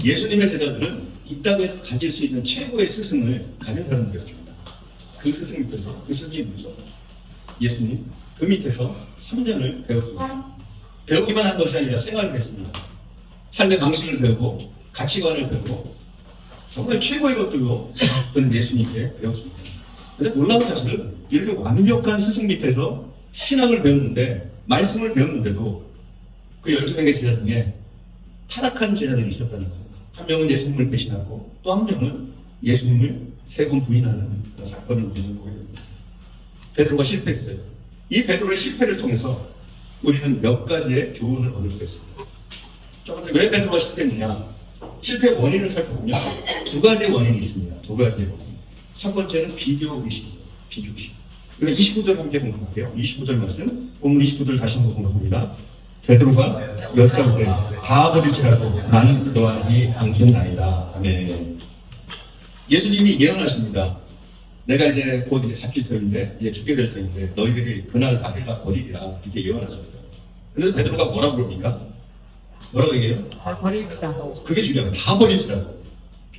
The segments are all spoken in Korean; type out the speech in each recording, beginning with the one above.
예수님의 제자들은 이 땅에서 가질 수 있는 최고의 스승을 가진 사람들이었습니다. 그 스승 밑에서, 그 스승이 누구죠? 예수님. 그 밑에서 3년을 배웠습니다. 배우기만 한 것이 아니라 생활을 했습니다. 삶의 방식을 배우고 가치관을 배우고 정말 최고의 것들로 그는 예수님께 배웠습니다. 그런데 놀라운 사실은 이렇게 완벽한 스승 밑에서 신앙을 배웠는데, 말씀을 배웠는데도 그 12명의 제자 중에 타락한 제자들이 있었다는 거예요. 한 명은 예수님을 배신하고 또 한 명은 예수님을 3번 부인하는 사건을 우리는 보게 됩니다. 베드로가 실패했어요. 이 베드로의 실패를 통해서 우리는 몇 가지의 교훈을 얻을 수 있습니다. 첫 번째, 왜 베드로가 실패했느냐? 실패의 원인을 살펴보면 2가지 원인이 있습니다. 2가지 원인. 첫 번째는 비교의식입니다. 비교의식. 그러니까 29절 함께 공부할게요. 29절 말씀, 본문 29절 다시 한번 공부합니다. 베드로가 여짜오되 다 버릴지라도 나는 그러하지 않겠나이다. 아멘. 예수님이 예언하십니다. 내가 이제 곧 이제 잡힐 터인데, 이제 죽게 될 터인데, 너희들이 그날 다 버리리라. 이렇게 예언하셨어요. 그런데 베드로가 뭐라고 그럽니까? 뭐라고 얘기해요? 다 버릴지라도. 그게 중요해요. 다 버릴지라도.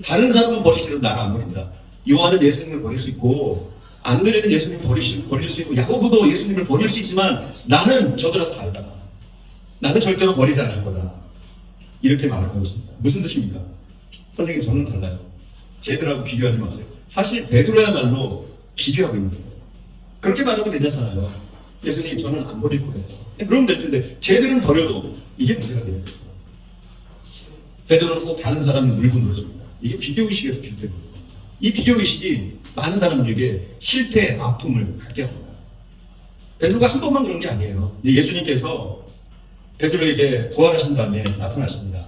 다른 사람은 버릴지라도 나는 안 버린다. 요한은 예수님을 버릴 수 있고, 안드레는 예수님을 버릴 수 있고, 야고보도 예수님을 버릴 수 있지만 나는 저들하고 다르다. 나는 절대로 버리지 않을 거다. 이렇게 말하고 있습니다. 무슨 뜻입니까? 선생님, 저는 달라요. 쟤들하고 비교하지 마세요. 사실 베드로야말로 비교하고 있는 거예요. 그렇게 말하면 괜찮잖아요. 예수님, 저는 안 버릴 거예요. 그러면 될 텐데 쟤들은 버려도 이게 문제가 돼요. 베드로는 꼭 다른 사람을 물고 늘어집니다. 이게 비교의식에서 비롯된 거예요. 이 비교의식이 많은 사람들에게 실패의 아픔을 갖게 합니다. 베드로가 한 번만 그런 게 아니에요. 예수님께서 베드로에게 부활하신 다음에 나타나십니다.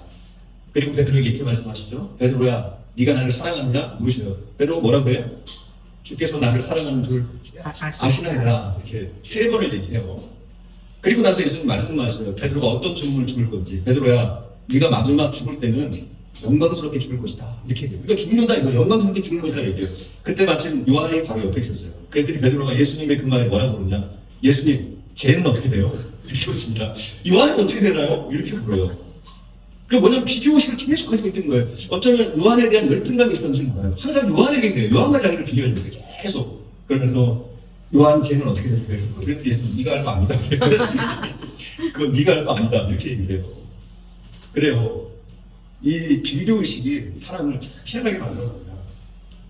그리고 베드로에게 이렇게 말씀하시죠. 베드로야, 네가 나를 사랑하느냐? 물으셔요. 베드로가 뭐라고 해요? 주께서 나를 사랑하는 줄 아시나이다. 이렇게 3번을 얘기해요. 그리고 나서 예수님 말씀하셔요. 베드로가 어떤 죽음을 죽을 건지. 베드로야, 네가 마지막 죽을 때는 영광스럽게 죽을 것이다. 이렇게 얘기해요. 그러니까 죽는다 이거, 영광스럽게 죽을 것이다 얘기해요. 그때 마침 요한이 바로 옆에 있었어요. 그랬더니 베드로가 예수님의 그 말에 뭐라고 그러냐? 예수님, 쟤는 어떻게 돼요? 이렇게 묻습니다. 요한은 어떻게 되나요? 이렇게 물어요. 그게 뭐냐면 비교의식을 계속 가지고 있던 거예요. 어쩌면 요한에 대한 열등감이 있었는지 몰라요. 항상 요한에게 그래요. 요한과 자기를 비교하는 거예요. 계속. 그러면서 요한 쟤는 어떻게 될까요? 그랬더니 예수님, 네가 할 거 아니다. 그건 네가 할 거 아니다. 이렇게 얘기를 해요. 그래요. 이 비교의식이 사람을 희한하게 만들어갑니다.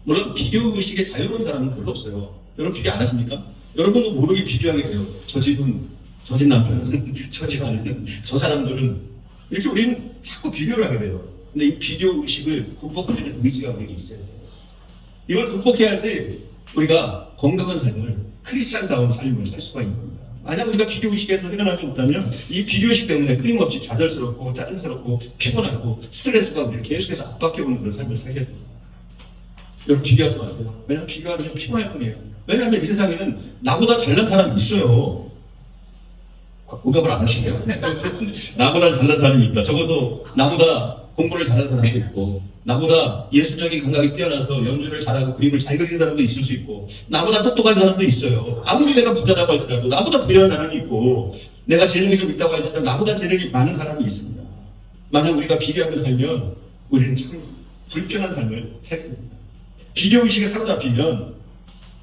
물론 비교의식에 자유로운 사람은 별로 없어요. 여러분 비교 안 하십니까? 여러분도 모르게 비교하게 돼요. 저 집은, 저 집 남편은, 저 집안은, 저 사람들은. 이렇게 우리는 자꾸 비교를 하게 돼요. 근데 이 비교의식을 극복하는 의지가 우리에게 있어요. 이걸 극복해야지 우리가 건강한 삶을, 크리스찬다운 삶을 살 수가 있는 겁니다. 만약 우리가 비교의식에서 해결하지 못하면 이 비교의식 때문에 끊임없이 좌절스럽고 짜증스럽고 피곤하고 스트레스가 우리를 계속해서 압박해오는 그런 삶을 살게 됩니다. 여러분 비교하지 마세요. 왜냐하면 비교하면 피곤할 뿐이에요. 왜냐하면 이 세상에는 나보다 잘난 사람이 있어요. 공감을 안 하시네요. 나보다 잘난 사람이 있다. 적어도 나보다 공부를 잘하는 사람도 있고, 나보다 예술적인 감각이 뛰어나서 연주를 잘하고 그림을 잘 그리는 사람도 있을 수 있고, 나보다 똑똑한 사람도 있어요. 아무리 내가 부자라고 할지라도 나보다 부유한 사람이 있고, 내가 재능이 좀 있다고 할지라도 나보다 재능이 많은 사람이 있습니다. 만약 우리가 비교하며 살면 우리는 참 불편한 삶을 살게 됩니다. 비교의식에 사로잡히면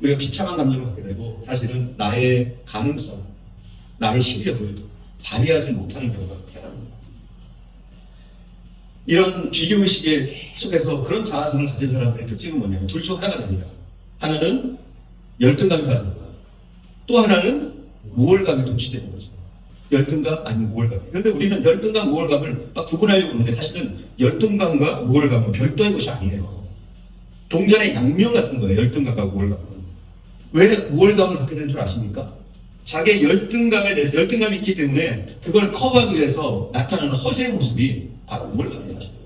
우리가 비참한 감정을 갖게 되고, 사실은 나의 가능성, 나의 실력을 발휘하지 못하는 경우가 많습니다. 이런 비교의식에 계속해서 그런 자아성을 가진 사람들의 특징은 뭐냐면 둘 중 하나가 됩니다. 하나는 열등감이 가진 것, 또 하나는 우월감에 도취되는 거죠. 열등감 아니면 우월감. 그런데 우리는 열등감, 우월감을 막 구분하려고 하는데 사실은 열등감과 우월감은 별도의 것이 아니에요. 동전의 양면 같은 거예요. 열등감과 우월감은. 왜 우월감을 갖게 되는 줄 아십니까? 자기의 열등감에 대해서 열등감이 있기 때문에 그걸 커버하기 위해서 나타나는 허세의 모습이 바로 우월감이 사실이에요.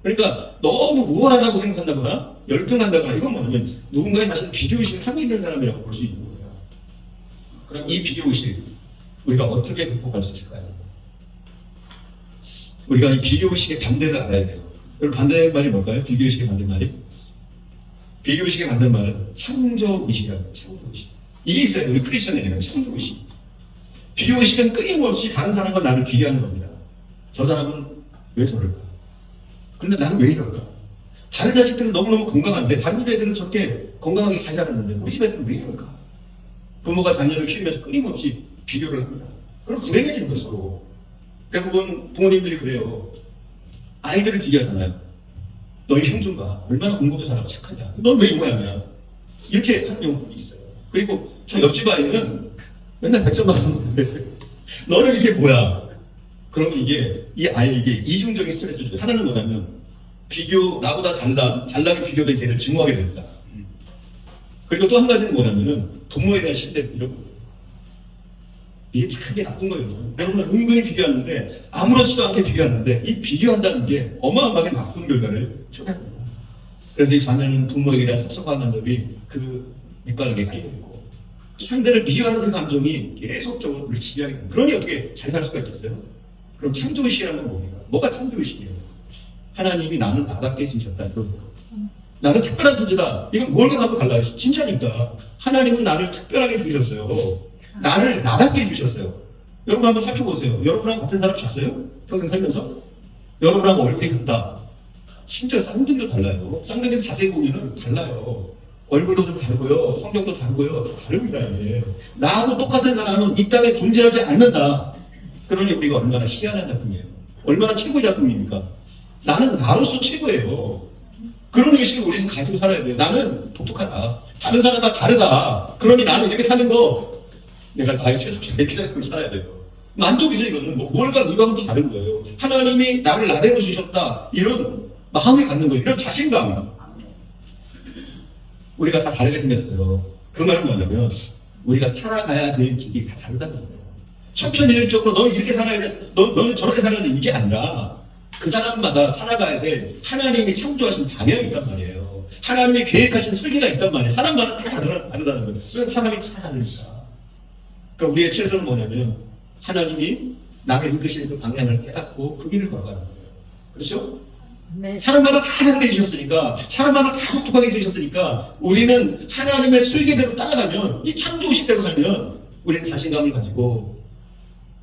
그러니까 너무 우월하다고 생각한다거나 열등한다거나 이건 뭐냐면 누군가의 사실 비교의식을 하고 있는 사람이라고 볼 수 있는 거예요. 그럼 이 비교의식 우리가 어떻게 극복할 수 있을까요? 우리가 이 비교의식의 반대를 알아야 돼요. 여러분 반대의 말이 뭘까요? 비교의식의 반대말이? 비교의식의 반대말은 창조의식이라고 해요. 창조의식. 이게 있어요. 우리 크리스천에게는 창조의식. 비교의식은 끊임없이 다른 사람과 나를 비교하는 겁니다. 저 사람은 왜 저럴까? 그런데 나는 왜 이럴까? 다른 자식들은 너무너무 건강한데 다른 집 애들은 저렇게 건강하게 잘 자랐는데 우리 집 애들은 왜 이럴까? 부모가 자녀를 키우면서 끊임없이 비교를 합니다. 그럼 불행해지는 거죠, 서로. 대부분 부모님들이 그래요. 아이들을 비교하잖아요. 너희 형 좀 봐. 얼마나 공부도 잘하고 착하냐. 넌 왜 이 모양이야? 이렇게 하는 경우도 있어요. 그리고 저 옆집 아이는 맨날 100점 맞았는데 너는 이게 뭐야? 그러면 이게 이 아이에게 이중적인 스트레스를 줘요. 하나는 뭐냐면 비교, 나보다 잘나게 비교된 걔를 증오하게 됩니다. 그리고 또 한 가지는 뭐냐면은 부모에 대한 신뢰를 잃어버려요. 이게 참 나쁜 거예요. 여러분 은근히 비교하는데 아무렇지도 않게 비교하는데 이 비교한다는 게 어마어마하게 나쁜 결과를 초래합니다. 그래서 이 자녀는 부모에게 대한 섭섭한 감정이 그 밑바닥에 깔려있고 상대를 비교하는 그 감정이 계속적으로 우리 지배하게 됩니다. 그러니 어떻게 잘 살 수가 있겠어요? 그럼 창조의식이라는 건 뭡니까? 뭐가 창조의식이에요? 하나님이 나는 나답게 지으셨다. 나는 특별한 존재다. 이건 뭘 갖고 달라요? 진짜니까. 하나님은 나를 특별하게 주셨어요. 나를 나답게 주셨어요. 여러분 한번 살펴보세요. 여러분랑 같은 사람 봤어요? 평생 살면서? 여러분하고 얼굴이 같다. 심지어 쌍둥이도 달라요. 쌍둥이도 자세히 보면은 달라요. 얼굴도 좀 다르고요. 성격도 다르고요. 다릅니다. 이게. 나하고 똑같은 사람은 이 땅에 존재하지 않는다. 그러니 우리가 얼마나 희한한 작품이에요. 얼마나 최고의 작품입니까? 나는 나로서 최고예요. 그런 의식을 우리는 가지고 살아야 돼요. 나는 독특하다. 다른 사람과 다르다. 그러니 나는 이렇게 사는 거 내가 나의 최소의 기자님을 살아야 돼요. 만족이죠. 이거는 뭘까 이거하고 또 다른 거예요. 하나님이 나를 나대로 주셨다. 이런 마음을 갖는 거예요. 이런 자신감. 우리가 다 다르게 생겼어요. 그 말은 뭐냐면 우리가 살아가야 될 길이 다 다르다는 거예요. 천편일률적으로 너는 이렇게 살아야 돼. 너는 저렇게 살아야 돼. 이게 아니라 그 사람마다 살아가야 될 하나님이 창조하신 방향이 있단 말이에요. 하나님이 계획하신 설계가 있단 말이에요. 사람마다 다 다르다는 거예요. 왜 사람이 다 다르니까. 그러니까 우리의 최선은 뭐냐면 하나님이 나를 이끄시는 그 방향을 깨닫고 그 길을 걸어가는 거예요. 그렇죠? 네. 사람마다 다 다르게 해주셨으니까 사람마다 다 독특하게 해주셨으니까 우리는 하나님의 설계대로 따라가면 이 창조의식대로 살면 우리는 자신감을 가지고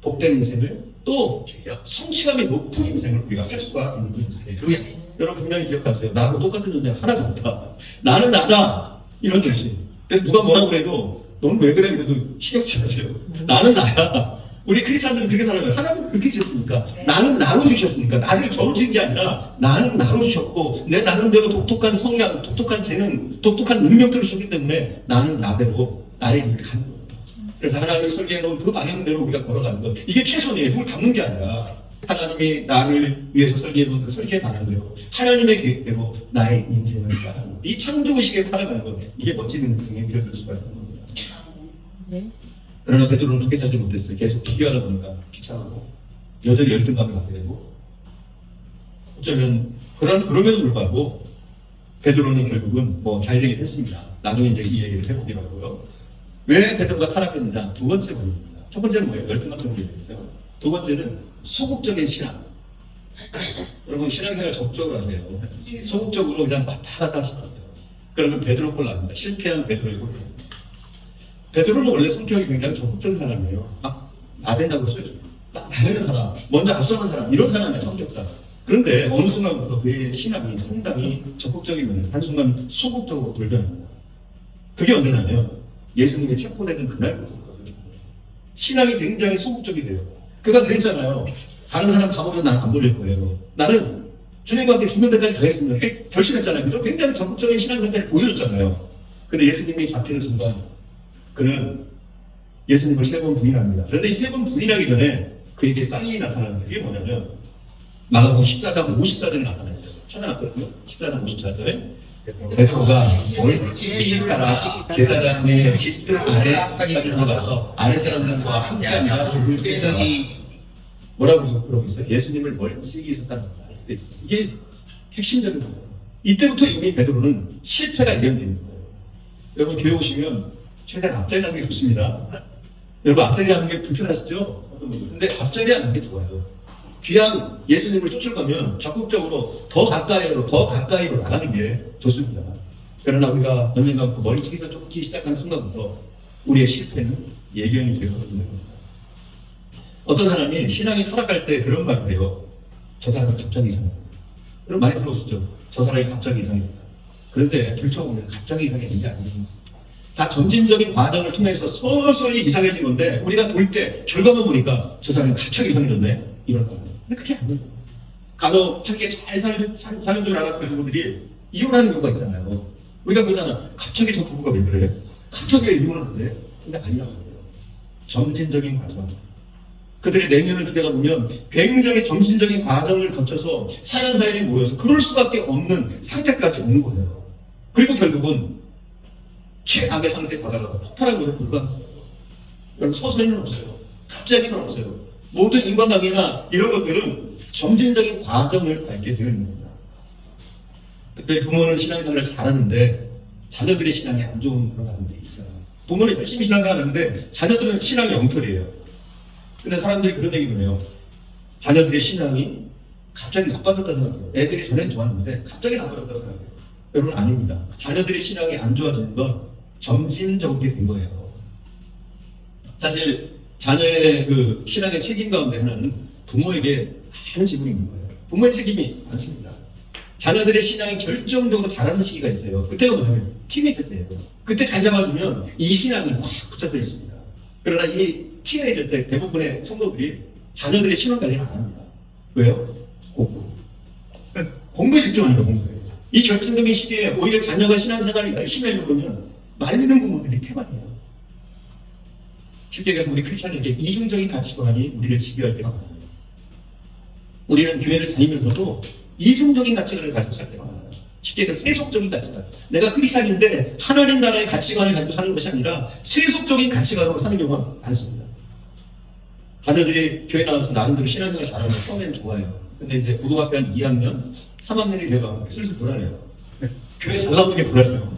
복된 인생을 또 성취감이 높은 인생을 우리가 살 수가 있는 인생이에요. 그리고 여러분 분명히 기억하세요. 나하고 똑같은 존재는 하나도 없다. 나는 나다. 이런 정신. 그래서 누가 뭐라고 그래도 너는 왜 그래? 그래도 신경 쓰지 마세요. 나는 나야. 우리 크리스찬들은 그렇게 살아요. 하나님은 그렇게 주셨으니까. 나는 나로 주셨으니까. 나를 저로 주신 게 아니라 나는 나로 주셨고 내 나름대로 독특한 성향, 독특한 재능, 독특한 능력들을 주셨기 때문에 나는 나대로 나의 길을 가는 거예요. 그래서 하나님이 설계해놓은 그 방향대로 우리가 걸어가는 것. 이게 최선이에요. 그걸 담는 게 아니라 하나님이 나를 위해서 설계해놓은 그 설계 방향대로 하나님의 계획대로 나의 인생을 살아가는 것. 이 창조의식에 살아가는 것. 이게 멋진 인생이 되어줄 수가 있는 겁니다. 네. 그러나 베드로는 그렇게 살지 못했어요. 계속 비교하다 보니까 귀찮고 여전히 열등감을 갖게 되고 어쩌면 그럼에도 불구하고 베드로는 결국은 잘 되긴 했습니다. 나중에 이제 이 얘기를 해보기로 하고요. 왜 베드로가 타락했느냐? 두 번째 원인입니다. 첫 번째는 뭐예요? 열등감 때문에 있어요. 두 번째는 소극적인 신앙. 여러분 신앙생활 적극적으로 하세요. 소극적으로 그냥 왔다 갔다 하시면서요. 그러면 베드로 꼴 납니다. 실패한 베드로의 꼴. 베드로는 원래 성격이 굉장히 적극적인 사람이에요. 막 나댄다고 써요. 막 나대는 사람, 먼저 앞서는 사람, 이런 사람이에요. 성격상. 그런데 어느 순간부터 그의 신앙이 상당히 적극적이면 한순간 소극적으로 돌변합니다. 그게 언제냐면 예수님이 체포되는 그날부터 신앙이 굉장히 소극적이 돼요. 그가 그랬잖아요. 다른 사람 다 보면 나는 안 보낼 거예요. 나는 주님과 함께 죽는 데까지 가겠습니다. 결심했잖아요. 그래서 굉장히 적극적인 신앙 상태를 보여줬잖아요. 근데 예수님이 잡히는 순간 그는 예수님을 3번 부인합니다. 그런데 이 3번 부인하기 전에 그에게 쌍일이 나타나는데 그게 뭐냐면 마가복음 14장 54절에 나타났어요. 찾아놨거든요. 14장 54절에 베드로가 멀찍이 따라 제사장의 깃들 아래까지 들어가서 아래 사람들과 함께하며 세상이 뭐라고 그러고 있어요? 예수님을 멀찍이 있었다는 거예요. 이게 핵심적인 거예요. 이때부터 이미 베드로는 실패가 예견되는 거예요. 여러분 교회 오시면 최대한 앞자리 하는 게 좋습니다. 여러분 앞자리 하는 게 불편하시죠? 근데 앞자리 하는 게 좋아요. 귀한 예수님을 쫓아가면 적극적으로 더 가까이로 나가는 게 좋습니다. 그러나 우리가 언젠가 그 머리치기가 쫓기 시작하는 순간부터 우리의 실패는 예견이 되어지는 겁니다. 어떤 사람이 신앙이 타락할 때 그런 말을 해요. 저 사람은 갑자기 이상합니다. 여러분 많이 들어보셨죠? 저 사람이 갑자기 이상해졌다. 그런데 들춰보면 갑자기 이상해진 게 아니에요. 다 점진적인 과정을 통해서 서서히 이상해진 건데 우리가 볼 때 결과만 보니까 저 사람이 갑자기 이상해졌네 이런 거예요. 근데 그게 아니에요. 간혹 함께 잘 사는 줄 알았던 부부들이 이혼하는 경우가 있잖아요. 우리가 그러잖아. 갑자기 저 부부가 왜 그래? 갑자기 왜 이혼을 한대? 근데 아니라고 해요. 점진적인 과정. 그들의 내면을 들여다보면 굉장히 점진적인 과정을 거쳐서 사연사연이 모여서 그럴 수밖에 없는 상태까지 온 거예요. 그리고 결국은 최악의 상태에 다다라서 폭발한 것에 불과합니다. 여러분 서서히는 없어요. 갑자기는 없어요. 모든 인간관계나 이런 것들은 점진적인 과정을 밟게 되는 겁니다. 특별히 부모는 신앙생활을 잘하는데 자녀들의 신앙이 안 좋은 그런 가정들이 있어요. 부모는 열심히 신앙생활을 하는데 자녀들은 신앙이 엉터리예요. 근데 사람들이 그런 얘기를 해요. 자녀들의 신앙이 갑자기 나빠졌다 생각해요. 애들이 전엔 좋았는데 갑자기 나빠졌다 생각해요. 여러분 아닙니다. 자녀들의 신앙이 안 좋아지는 건 점진적으로 된 거예요. 사실 자녀의 그 신앙의 책임 가운데 하나는 부모에게 많은 지분이 있는 거예요. 부모의 책임이 많습니다. 자녀들의 신앙이 결정적으로 자라는 시기가 있어요. 그때가 뭐냐면 티네이저 때예요. 그때 잘 잡아주면 이 신앙이 확 붙잡혀 있습니다. 그러나 이 티네이저 때 대부분의 성도들이 자녀들의 신앙 관리를 안 합니다. 왜요? 공부에 집중하는 거예요. 공부에. 이 결정적인 시기에 오히려 자녀가 신앙생활을 열심히 하려고 하면 말리는 부모들이 태반이에요. 쉽게 얘기해서 우리 크리스천에게 이중적인 가치관이 우리를 지배할 때가 많아요. 우리는 교회를 다니면서도 이중적인 가치관을 가지고 살 때가 많아요. 쉽게 얘기해서 세속적인 가치관. 내가 크리스천인데 하나님 나라의 가치관을 가지고 사는 것이 아니라 세속적인 가치관으로 사는 경우가 많습니다. 자녀들이 교회 나와서 나름대로 신앙생활 잘하면 처음에는 좋아요. 근데 이제 고등학교 한 2학년, 3학년이 되면 슬슬 불안해요. 교회 잘 나오는 게 불안해요.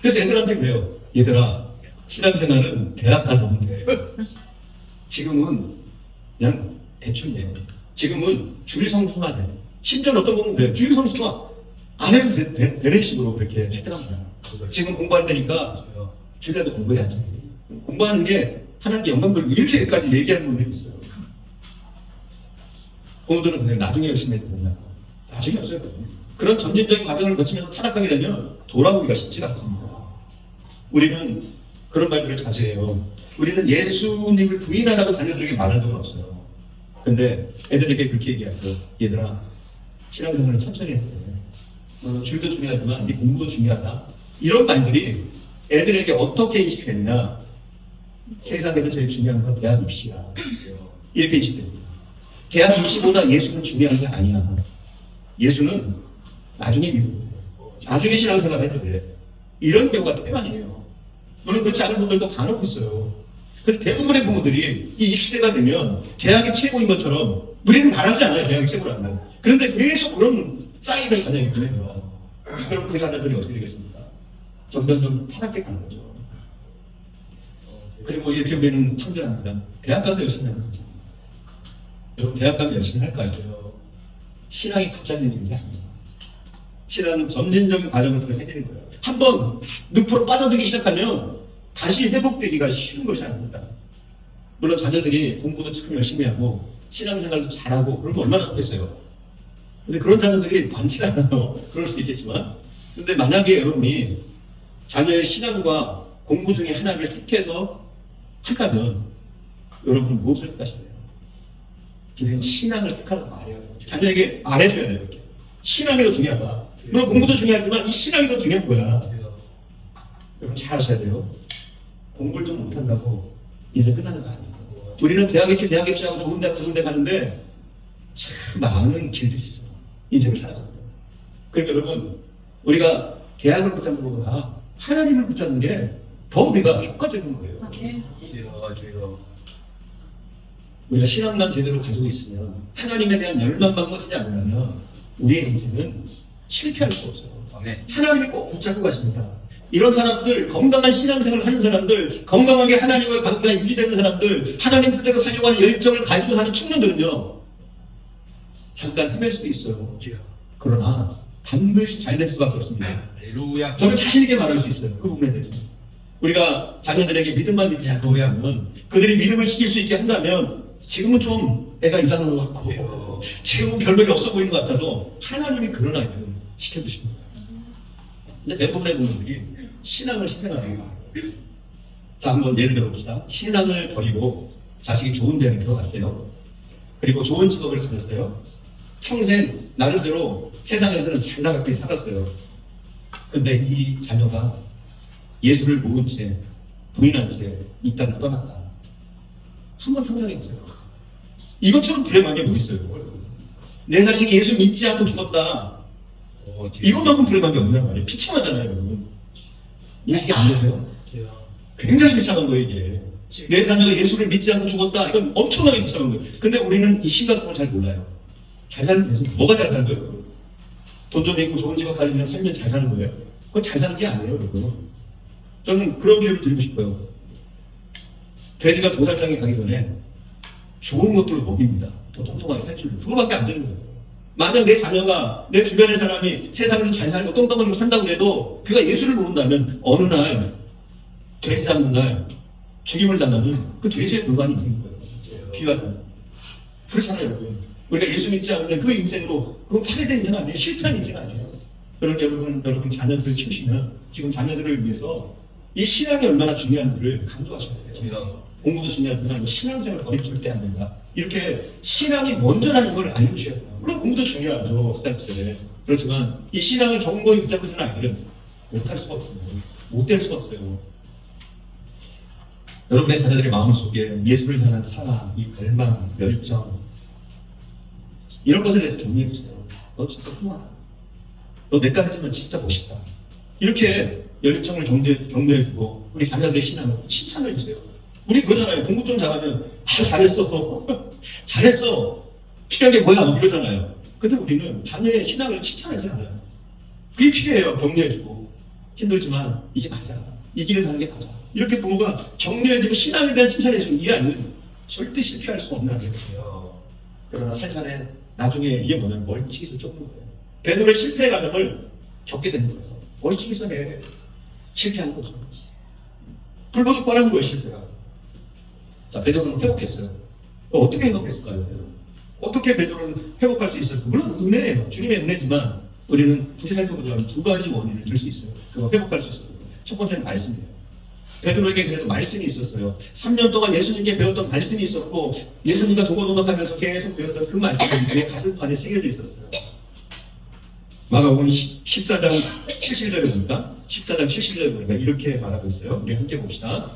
그래서 애들한테 그래요. 얘들아, 신앙생활은 대학 가서 하면 돼. 지금은 그냥 대충 해. 지금은 주일 성수만 해. 심지어 어떤 분은 그래요. 주일 성수가 안 해도 되는 식으로 그렇게 했더랍니다. 지금 공부할 때니까 주일에도 공부해야지. 공부하는 게 하나님께 영광 돌리고 이렇게까지 얘기하는 분들이 있어요. 부모들은 그냥 나중에 열심히 해도 된다고. 나중에 없어요. 그런 점진적인 과정을 거치면서 타락하게 되면 돌아오기가 쉽지가 않습니다. 우리는 그런 말들을 자제해요. 우리는 예수님을 부인하라고 자녀들에게 말한 적은 없어요. 근데 애들에게 그렇게 얘기하죠. 얘들아, 신앙생활은 천천히 해야 돼. 주일도 중요하지만 네 공부도 중요하다. 이런 말들이 애들에게 어떻게 인식되느냐. 세상에서 제일 중요한 건 대학 입시야. 이렇게 인식됩니다. 대학 입시보다 예수는 중요한 게 아니야. 예수는 나중에 미루고 나중에 신앙생활 해도 돼. 이런 경우가 태반이에요. 물론 그렇지 않은 분들도 간혹 있어요. 근데 대부분의 부모들이 이 입시대가 되면 대학이 최고인 것처럼 우리는 말하지 않아요. 대학이 최고라는. 그런데 계속 그런 쌓이는 과정이 있거든요. 그럼 그 자녀들이 어떻게 되겠습니까? 점점 타락해 가는 거죠. 그리고 이렇게 우리는 판단합니다. 대학 가서 열심히 하는 거죠. 여러분 대학 가면 열심히 할까요? 신앙이 갑자기 생기는 게 아니에요. 신앙은 점진적인 과정을 통해 생기는 거예요. 한번 늪으로 빠져들기 시작하면 다시 회복되기가 쉬운 것이 아닙니다. 물론 자녀들이 공부도 참 열심히 하고 신앙생활도 잘하고 그런 거 얼마나 좋겠어요. 근데 그런 자녀들이 많지 않아요. 그럴 수도 있겠지만. 근데 만약에 여러분이 자녀의 신앙과 공부 중에 하나를 택해서 한다면 여러분 무엇을 택하실래요? 그냥 신앙을 택하라고 말해요. 자녀에게 말해줘야 돼요. 이렇게. 신앙이 더 중요하다. 물론 공부도 중요하지만 이 신앙이 더 중요한 거야. 여러분 잘 아셔야 돼요. 공부를 좀 못한다고 이제 끝나는 거 아니에요. 우리는 대학 입시하고 좋은 데 가는데 참 많은 길들이 있어. 인생을 살아가는 거예요. 그러니까 여러분 우리가 대학을 붙잡는 것보다 하나님을 붙잡는 게 더 우리가 효과적인 거예요. 우리가 신앙만 제대로 가지고 있으면 하나님에 대한 열망만 꺼지지 않으면 우리의 인생은 실패할 수 없어요. 하나님이 꼭 붙잡고 가십니다. 이런 사람들, 건강한 신앙생활을 하는 사람들, 건강하게 하나님과의 관계가 유지되는 사람들, 하나님 뜻대로 살려고 하는 열정을 가지고 사는 청년들은요 잠깐 헤맬 수도 있어요. 그러나 반드시 잘 될 수밖에 없습니다. 저는 자신 있게 말할 수 있어요. 그 부분에 대해서. 우리가 자녀들에게 믿음만 믿지 않고 하면 그들이 믿음을 지킬 수 있게 한다면 지금은 좀 애가 이상한 것 같고 지금은 별명이 없어 보이는 것 같아서 하나님이 그런 아이를 지켜주십니다. 근데 대부분의 부모들이 신앙을 희생하는 거예요. 자, 한번 예를 들어봅시다. 신앙을 버리고 자식이 좋은 대학에 들어갔어요. 그리고 좋은 직업을 가졌어요. 평생 나름대로 세상에서는 잘 나가게 살았어요. 근데 이 자녀가 예수를 모른 채 부인한 채 이 땅을 떠났다. 한번 상상해보세요. 이것처럼 불행한 게 뭐 있어요? 내 자식이 예수 믿지 않고 죽었다. 이것만큼 불행한 게 없느냐 말이에요. 비참하잖아요, 여러분. 이해가 안 되세요? 굉장히 비참한 거예요, 이게. 내 자녀가 예수를 믿지 않고 죽었다. 이건 엄청나게 비참한 거예요. 근데 우리는 이 심각성을 잘 몰라요. 잘 사는 거예요. 뭐가 잘 사는 거예요? 돈 좀 있고 좋은 직업 가지면 살면 잘 사는 거예요? 그건 잘 사는 게 아니에요, 여러분. 저는 그런 기회를 드리고 싶어요. 돼지가 도살장에 가기 전에 좋은 것들을 먹입니다. 더 통통하게 살줄로. 그거밖에 안 되는 거예요. 만약 내 자녀가, 내 주변의 사람이 세상에서 잘 살고 똥덩어리로 산다고 해도 그가 예수를 모른다면 어느 날 돼지 잡는 날 죽임을 당하는 그 돼지의 불만이 있는 거예요. 비유하자면. 그렇잖아요, 여러분. 우리가 예수 믿지 않으면 그 인생으로, 그건 파괴된 인생 아니에요. 실패한 인생 아니에요. 그러니까 여러분 자녀들을 키우시면 지금 자녀들을 위해서 이 신앙이 얼마나 중요한지를 강조하셔야 돼요. 공부도 중요하지만 신앙생활을 버리면 절대 안 된다. 이렇게 신앙이 먼저라는 걸 알려주셔야 돼요. 물론 공부도 중요하죠. 학생때. 그렇지만 이 신앙을 정보에 붙잡고 있는 아이들은 못할 수가 없어요. 못 될 수가 없어요. 여러분의 자녀들의 마음속에 예수를 향한 사랑, 이 갈망, 열정 이런 것에 대해서 정리해주세요. 너 진짜 훌륭하다. 너 내 딸이지만 진짜 멋있다. 이렇게 열정을 정리해주고 우리 자녀들의 신앙을 칭찬해주세요. 우리 그러잖아요. 공부 좀 잘하면 잘했어. 잘했어. 필요한 게 뭐야? 이러잖아요. 근데 우리는 자녀의 신앙을 칭찬하지 않아요. 그게 필요해요. 격려해주고. 힘들지만 이게 맞아. 이 길을 가는 게 맞아. 이렇게 부모가 격려해주고 신앙에 대한 칭찬해주는 이 아이는 절대 실패할 수 없는 아이예요. 그러나 살살에 나중에 이게 뭐냐면 멀찍이서 쫓는 거예요. 베드로의 실패의 과정을 겪게 되는 거예요. 멀찍이서 실패하는 거죠. 불보듯 뻔한 거예요, 실패가. 자, 베드로는 회복했어요. 어떻게 회복했을까요? 어떻게 베드로는 회복할 수 있을까요? 물론 은혜예요. 주님의 은혜지만 우리는 굳이 살펴보자면 두 가지 원인을 들 수 있어요. 그거 회복할 수 있어요. 첫 번째는 말씀이에요. 베드로에게 그래도 말씀이 있었어요. 3년 동안 예수님께 배웠던 말씀이 있었고 예수님과 도고도덕하면서 계속 배웠던 그 말씀이 그의 가슴판에 새겨져 있었어요. 마가복음 14장 70절에 보니까 14장 70절에 보니까 이렇게 말하고 있어요. 우리 함께 봅시다.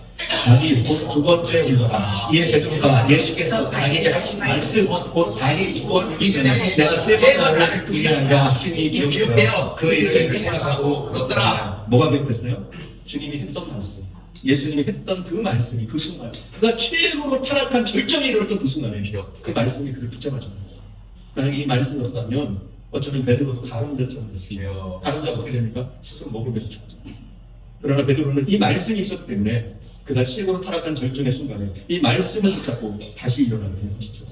자기 곧 두 번째 울더라. 이에 베드로가 예수께서 자기에게 하신 말씀 곧 다리 두 번 울기 전에 내가 세 번 말을 듣느냐 확신이 기억되어 그 일을 생각하고 울었더라. 뭐가 기억됐어요? 주님이 했던 말씀. 예수님이 했던 그 말씀이 그 순간 그가 최고로 타락한 절정에 이르렀던 그 순간에 그 말씀이 그를 붙잡아준 거예요. 만약에 이 말씀이 없다면 어쩌면 베드로도 다른 자처럼 됐어요. 다른 자가 어떻게 됩니까? 스스로 목을 매서 죽죠. 그러나 베드로는 이 말씀이 있었기 때문에 그가 최고로 타락한 절정의 순간에 이 말씀을 붙잡고 다시 일어나게 된 것이죠.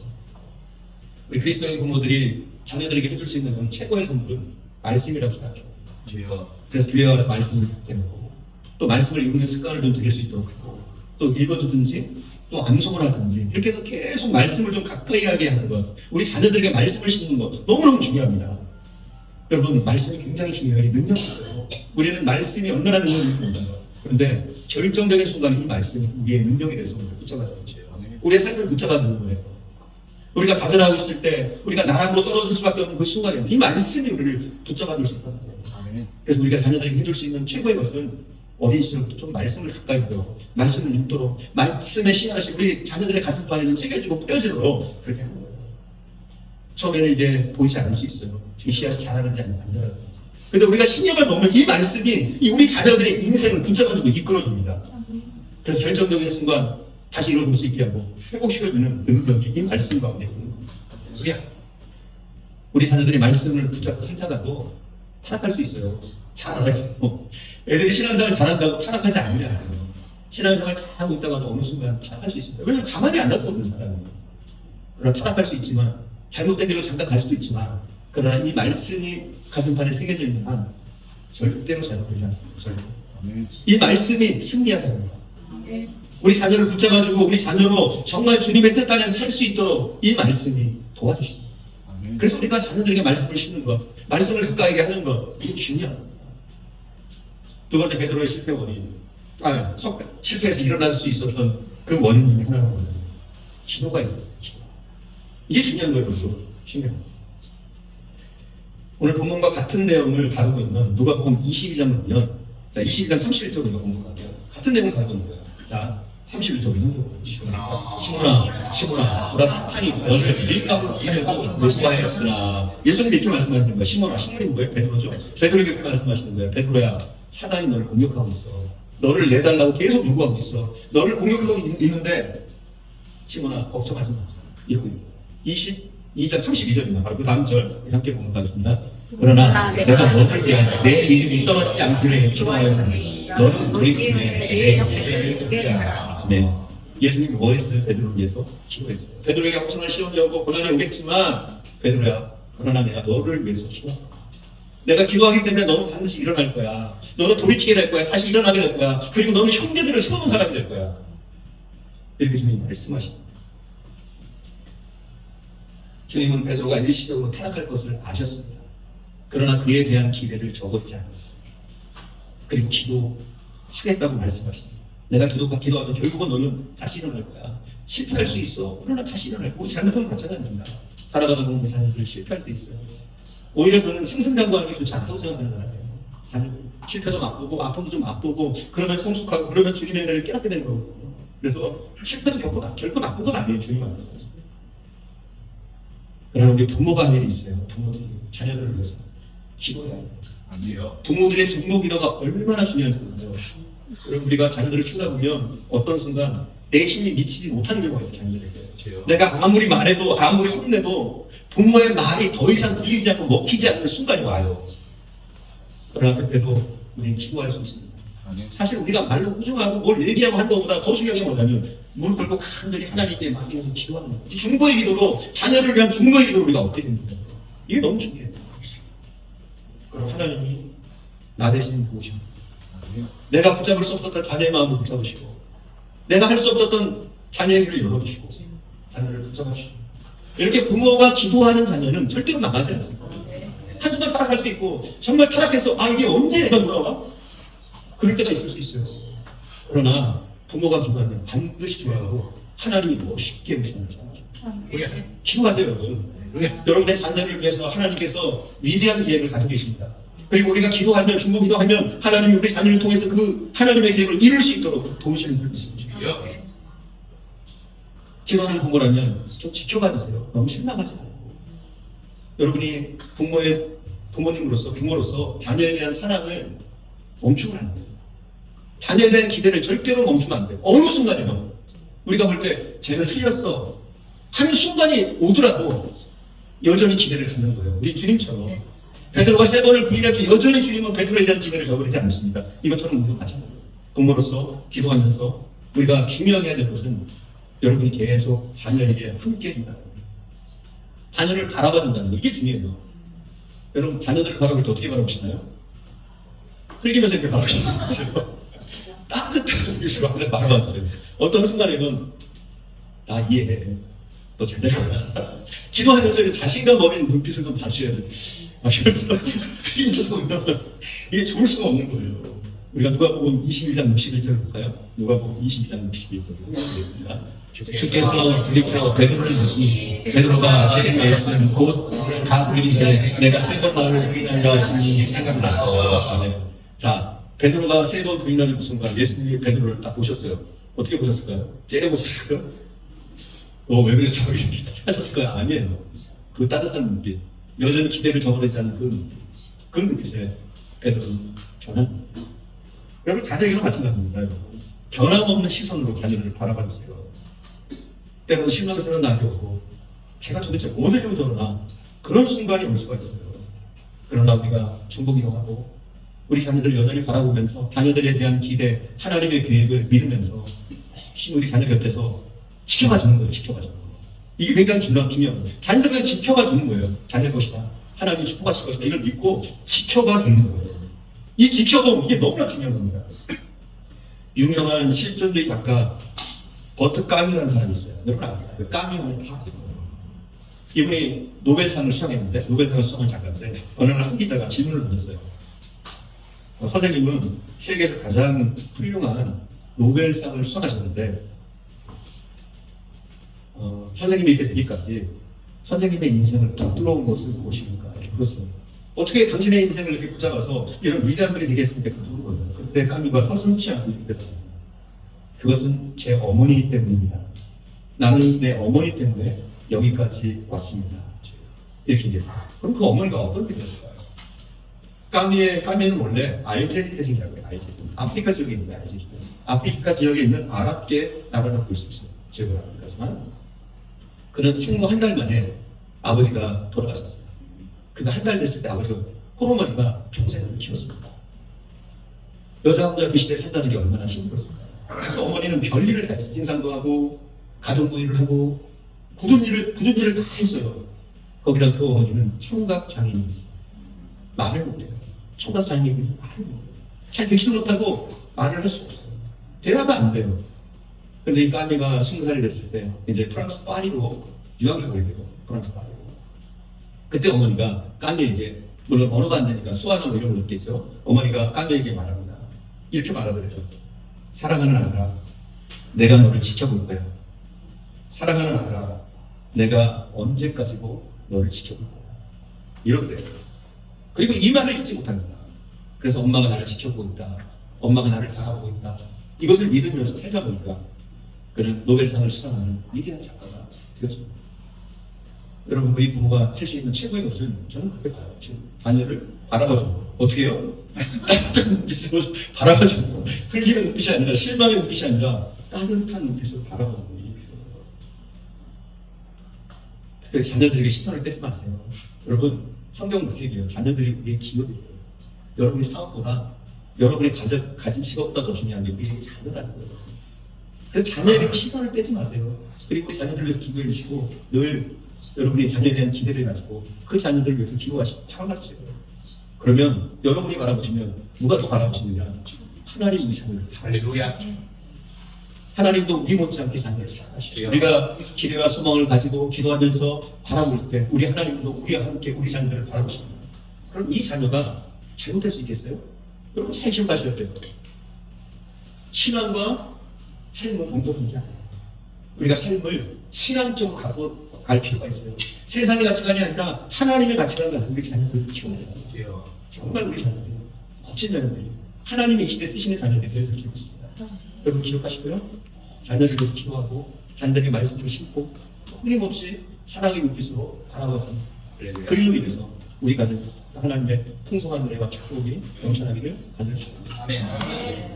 우리 그리스도인 부모들이 자녀들에게 해줄 수 있는 건 최고의 선물은 말씀이라고 생각해요. 그래서 교회에 와서 말씀을 듣게 하고 또 말씀을 읽는 습관을 좀 들일 수 있도록 하고 또 읽어주든지 또 암송을 하든지 이렇게 해서 계속 말씀을 좀 가까이 하게 하는 것, 우리 자녀들에게 말씀을 심는 것 너무너무 중요합니다. 여러분, 말씀이 굉장히 중요해요. 능력이에요. 우리는 말씀이 얼마나 능력인지 몰라요. 그런데 결정적인 순간에 이 말씀이 우리의 능력이 돼서 우리를 붙잡아주는 거예요. 우리의 삶을 붙잡아주는 거예요. 우리가 좌절하고 있을 때 우리가 나락으로 떨어질 수밖에 없는 그 순간에 이 말씀이 우리를 붙잡아줄 수 있다는 거예요. 그래서 우리가 자녀들에게 해줄 수 있는 최고의 것은 어린 시절부터 좀 말씀을 가까이 하도록, 말씀을 읽도록, 말씀의 씨앗이 우리 자녀들의 가슴판에 좀 새겨지고 뿌려지도록 그렇게 하는 거예요. 처음에는 이게 보이지 않을 수 있어요. 이 씨앗이 자라는지 안 자라는지. 근데 우리가 10년을 넘으면 이 말씀이 이 우리 자녀들의 인생을 붙잡아주고 이끌어줍니다. 그래서 결정적인 순간 다시 일어설 수 있게 하고 회복시켜주는 능력이 이 말씀 가운데 있는 겁니다. 우리 자녀들이 말씀을 붙잡고 살다가도 타락할 수 있어요. 잘하죠. 애들이 신앙생활 잘한다고 타락하지 않느냐. 신앙생활 잘하고 있다가도 어느 순간 타락할 수 있습니다. 왜냐면 가만히 안 놔두거든, 사람이. 그러나 타락할 수 있지만, 잘못된 길로 잠깐 갈 수도 있지만, 그러나 이 말씀이 가슴판에 새겨져 있는 한 절대로 잘못되지 않습니다. 절대. 이 말씀이 승리하게 합니다. 우리 자녀를 붙잡아주고 우리 자녀로 정말 주님의 뜻 안에 살 수 있도록 이 말씀이 도와주십니다. 그래서 우리가 자녀들에게 말씀을 심는 것, 말씀을 가까이게 하는 것, 이게 중요합니다. 두 번째 베드로의 실패 원인, 실패해서 일어날 수 있었던 그 원인 중에 하나가 뭐냐면 기도가 있었어요. 기도. 이게 중요한 거예요. 중요한 거. 오늘 본문과 같은 내용을 다루고 있는 누가복음 22장 보면, 자, 22장 31절을 우리가 본문 가면 같은 내용을 다루고 있는 거예요. 자, 31절을 시몬아, 보라 사탄이 너를 밀가루로 깨려고 노수하였으나, 예수님 이렇게 말씀하시는 거예요. 시몬이 뭐예요? 베드로죠. 베드로에게 이렇게 말씀하시는 거예요. 베드로야, 사단이 너를 공격하고 있어. 너를 내달라고 계속 요구하고 있어. 너를 공격하고 있는데 시몬아, 걱정하지 마. 이러고 22장 32절입니다. 바로 그 다음 절 함께 보면 가겠습니다. 그러나 내가 너를 위하여 내 믿음이 떨어지지 않기를 기도하였노니 너는 우리 꿈에 내 영혼을 듣게 하라. 네. 예수님이 뭐 했어요? 베드로를 위해서 기도했어요. 베드로에게 엄청난 시험이 오고 고난이 오겠지만, 베드로야, 그러나 내가 너를 위해서 기도한다. 내가 기도하기 때문에 너는 반드시 일어날 거야. 너는 돌이키게 될 거야. 다시 일어나게 될 거야. 그리고 너는 형제들을 세우는 사람이 될 거야. 이렇게 주님이 말씀하십니다. 주님은 베드로가 일시적으로 타락할 것을 아셨습니다. 그러나 그에 대한 기대를 적었지 않았어요. 그리고 기도하겠다고 말씀하십니다. 내가 기도하면 결국은 너는 다시 일어날 거야. 실패할 수 있어. 그러나 다시 일어날 거야. 우리 자녀들은 마찬가지입니다. 살아가다 보면 우리 자녀들이 실패할 때 있어요. 오히려 저는 승승장구하는 게 좋지 않다고 생각하는 사람이에요. 자녀들 실패도 맛보고 아픔도 좀 맛보고 그러면 성숙하고 그러면 주님의 은혜를 깨닫게 되는 거거든요. 그래서 실패도 결코 나쁜 건 아니에요. 주님 안에서. 그러나 우리 부모가 할 일이 있어요. 부모들이 자녀들을 위해서 기도해야 해요. 부모들의 중보 기도가 얼마나 중요한지 몰라요. 여러분, 우리가 자녀들을 키우다 보면 어떤 순간 내 힘이 미치지 못하는 경우가 있어요. 자녀들에게. 내가 아무리 말해도 아무리 혼내도 부모의 말이 더 이상 들리지 않고 먹히지 않는 순간이 와요. 그러나 그때도 우리는 기도할 수 있습니다. 사실 우리가 말로 꾸중하고 뭘 얘기하고 하는 것보다 더 중요한 게 뭐냐면 무릎 꿇고 간절히 하나님께 맡기면서 기도하는 거예요. 중보의 기도로, 자녀를 위한 중보의 기도로 우리가 어떻게 됩니까? 이게 너무 중요해요. 그럼 하나님이 나 대신 보십니다. 내가 붙잡을 수 없었던 자녀의 마음을 붙잡으시고, 내가 할 수 없었던 자녀의 길을 열어주시고, 자녀를 붙잡아주시고, 이렇게 부모가 기도하는 자녀는 절대로 망하지 않습니다. 한순간 타락할 수 있고, 정말 타락해서 이게 언제 애가 돌아와? 그럴 때가 있을 수 있어요. 그러나 부모가 기도하면 반드시 돌아가고 하나님이 멋있게 오시는 자녀죠. 기도하세요, 여러분. 여러분의 자녀를 위해서 하나님께서 위대한 계획을 가지고 계십니다. 그리고 우리가 기도하면, 중보 기도하면 하나님이 우리 자녀를 통해서 그 하나님의 계획을 이룰 수 있도록 도우시는 줄 믿습니다. 기도하는 부모라면 좀 지켜봐 주세요. 너무 실망하지 말고. 여러분이 부모님으로서, 부모로서 자녀에 대한 사랑을 멈추면 안 돼요. 자녀에 대한 기대를 절대로 멈추면 안 돼요. 어느 순간에도. 우리가 볼 때 쟤는 틀렸어 하는 순간이 오더라도 여전히 기대를 갖는 거예요. 우리 주님처럼. 베드로가 3번을 부인해도 여전히 주님은 베드로에 대한 기대를 저버리지 않습니다. 이것처럼 우리도 마찬가지예요. 부모로서 기도하면서 우리가 중요하게 해야 될 것은 여러분이 계속 자녀에게 함께 해준다는 거예요. 자녀를 바라봐 준다는 거. 이게 중요해요. 여러분, 자녀들을 바라볼 때 어떻게 바라보시나요? 흘리면서 이렇게 바라보시는 거죠. 따뜻한 미소로 항상 바라봐주세요. 어떤 순간에는 나 이해해. 너 잘 될 거야. 기도하면서 자신감 어린 눈빛을 좀 봐주셔야지. 이러면서 흘리면서 이러면 이게 좋을 수가 없는 거예요. 우리가 누가복음 22장 61절 볼까요? 누가복음 22장 61절 보겠습니다. 주께서 일으켜 베드로를 부시니 베드로가 제 말씀 곧 다 불리되 내가 3번 나를 부인하려 하시니 생각나서. 자, 베드로가 3번 부인하는 순간 예수님이 베드로를 딱 보셨어요. 어떻게 보셨을까요? 째려보셨을까요? 왜 그랬어? 이렇게 하셨을까요? 아니에요. 그 따뜻한 눈빛, 여전히 기대를 저버리지 않는 그 눈빛에 베드로는 변합니다. 여러분, 자녀에게도 마찬가지입니다. 변함없는 시선으로 자녀를 바라봐주세요. 때로는 실망스러운 날이 오고 제가 도대체 뭐 하려고 저러나 그런 순간이 올 수가 있어요. 그러나 우리가 중보기도하고 우리 자녀들을 여전히 바라보면서 자녀들에 대한 기대, 하나님의 계획을 믿으면서 우리 자녀 곁에서 지켜봐 주는 거예요. 지켜봐 주는 거예요. 이게 굉장히 중요한 거예요. 자녀들을 지켜봐 주는 거예요. 자녀 것이다. 하나님이 축복하실 것이다. 이걸 믿고 지켜봐 주는 거예요. 이 지켜봄, 이게 너무나 중요한 겁니다. 유명한 실존주의 작가 버트 까미라는 사람이 있어요. 여러분 아세요? 그 까미를 다 알고. 이분이 노벨상을 수상했는데, 노벨상을 수상한 작가인데, 어느 날 한 기자가 질문을 던졌어요. 선생님은 세계에서 가장 훌륭한 노벨상을 수상하셨는데, 선생님이 이렇게 되기까지 선생님의 인생을 깃들어온 것을 무엇입니까? 이렇게 물었어요. 어떻게 당신의 인생을 이렇게 붙잡아서 이런 위대한 분이 되겠습니까? 물어보거든요. 그때 까미가 서슴지 않고 이렇게 됐어요. 그것은 제 어머니 때문입니다. 나는 내 어머니 때문에 여기까지 왔습니다. 이렇게 얘기했어요. 그럼 그 어머니가 어떤 분이었을까요? 까미는 원래 알제리 태생이라고 해요. 아프리카 지역에 있는 알제리. 아프리카 지역에 있는 아랍계 나라라고 볼 수 있어요. 지역은 아프리카지만 그는 생후 한 달 만에 아버지가 돌아가셨어요. 그가 한 달 됐을 때 아버지가 호르몬이가 평생을 키웠습니다. 여자 혼자 그 시대에 산다는 게 얼마나 힘들었을까요? 그래서 어머니는 별일을 다 했어요. 행상도 하고 가정부 일을 하고 굳은 일을 다 했어요. 거기다 그 어머니는 청각 장애인이 있어요. 말을 못해요. 청각 장애인이 말을 못해요. 잘 듣지도 못하고 말을 할 수 없어요. 대화가 안 돼요. 근데 이 까미가 20살이 됐을 때 이제 프랑스 파리로 유학을 가게 돼요. 프랑스 파리로. 그때 어머니가 까미에게, 물론 언어가 안 되니까 수화나 이런 걸 느끼죠. 어머니가 까미에게 말합니다. 이렇게 말하더래요. 사랑하는 아들아, 내가 너를 지켜볼 거야. 사랑하는 아들아, 내가 언제까지고 너를 지켜볼 거야. 이러더래요. 그리고 이 말을 잊지 못합니다. 그래서 엄마가 나를 지켜보고 있다. 엄마가 나를 바라보고 있다. 이것을 믿으면서 살다 보니까 그는 노벨상을 수상하는 위대한 작가가 되었습니다. 여러분, 우리 부모가 할 수 있는 최고의 것은 저는 그렇게 봐요. 지금 자녀를 바라봐주고 어떻게 해요? 따뜻한 눈빛으로 바라봐주고 흘리는 눈빛이 아니라 실망의 눈빛이 아니라 따뜻한 눈빛으로 바라보는 일이 필요해요. 특별히 자녀들에게 시선을 떼지 마세요. 여러분, 성경은 그렇게 얘기해요. 자녀들이 우리의 기업이에요. 여러분이 사업보다 여러분이 가진 직업보다 더 중요한 게 우리의 자녀라는 거예요. 그래서 자녀에게 시선을 떼지 마세요. 그리고 우리 자녀들을 위해서 기도해 주시고 늘 여러분이 자녀에 대한 기대를 가지고 그 자녀들을 위해서 기도하시고 살아가주세요. 그러면 여러분이 바라보시면 누가 더 바라보시느냐? 하나님 우리 자녀를 할렐루야. 하나님도 우리 못지않게 자녀를 사랑하시죠. 우리가 기대와 소망을 가지고 기도하면서 바라볼 때 우리 하나님도 우리와 함께 우리 자녀들을 바라보십니다. 그럼 이 자녀가 잘못될 수 있겠어요? 여러분 잘 기억하셔야 돼요. 신앙과 삶은 공동인 게 아니에요. 우리가 삶을 신앙적으로 갖고 갈 필요가 있어요. 세상의 가치관이 아니라 하나님의 가치관을 가지고 우리 자녀들을 키워야 돼요. 정말 우리 자녀들이 멋진 자녀들이 하나님의 이 시대 쓰시는 자녀들이 되어줄 수 있습니다. 여러분 기억하시고요. 자녀들을 기도하고 자녀들의 말씀을 심고 끊임없이 사랑의 눈빛으로 바라보는 그일로 인해서 우리 가정 하나님의 풍성한 은혜와 축복이 넘쳐나기를 간절히 축복합니다. 아멘.